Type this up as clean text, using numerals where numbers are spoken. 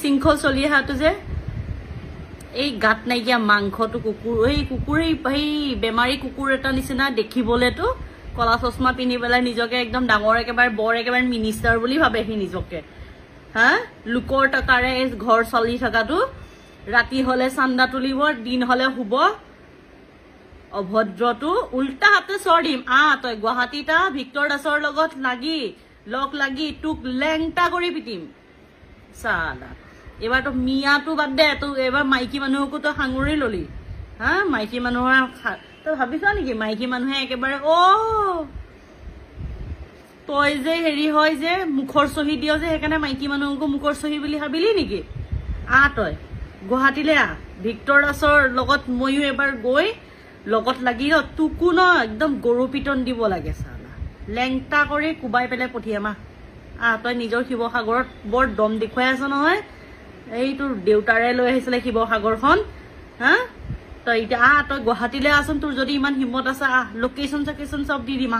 বিশৃংখল চলি অহাটো যে এই গাত নাইকিয়া মাংসটো কুকুৰ এই কুকুৰেই সেই বেমাৰী কুকুৰ এটা নিচিনা দেখিবলেতো কলা চশমা পিন্ধি পেলাই নিজকে একদম ডাঙৰ একেবাৰে মিনিষ্টাৰ বুলি ভাবে সি নিজকে হা লোকৰ টকাৰে ঘৰ চলি থকাটো ৰাতি হলে চান্দা তুলিব দিন হলে শুব অভদ্ৰটো উল্টা হাতে চৰ দিম তই গুৱাহাটীটা ভিক্টৰ দাসৰ লগত লগ লাগি তোক লেংটা কৰি পিটিম চালা এবাৰ তো মিয়াটো বাদ দে তো এবাৰ মাইকী মানুহকো তো সাঙুৰি ললি হা মাইকী মানুহৰ তই ভাবিছ নেকি মাইকী মানুহে একেবাৰে তই যে হেৰি হয় যে মুখৰ চহী দিয় যে সেইকাৰণে মাইকী মানুহকো মুখৰ চহী বুলি ভাবিলি নেকি তই গুৱাহাটীলৈ ভিক্টৰ দাসৰ লগত ময়ো এবাৰ গৈ লগত লাগি তোকো ন একদম গৰু পিটন দিব লাগে চালা লেংটা কৰি কুবাই পেলাই পঠিয়ামা তই নিজৰ শিৱসাগৰত বৰ দম দেখুৱাই আছ নহয় এই তোৰ দেউতাৰে লৈ আহিছিলে শিৱসাগৰখন হা তই এতিয়া তই গুৱাহাটীলৈ আছোন তোৰ যদি ইমান হিম্মত আছে লোকেশ্যন চব দি দিম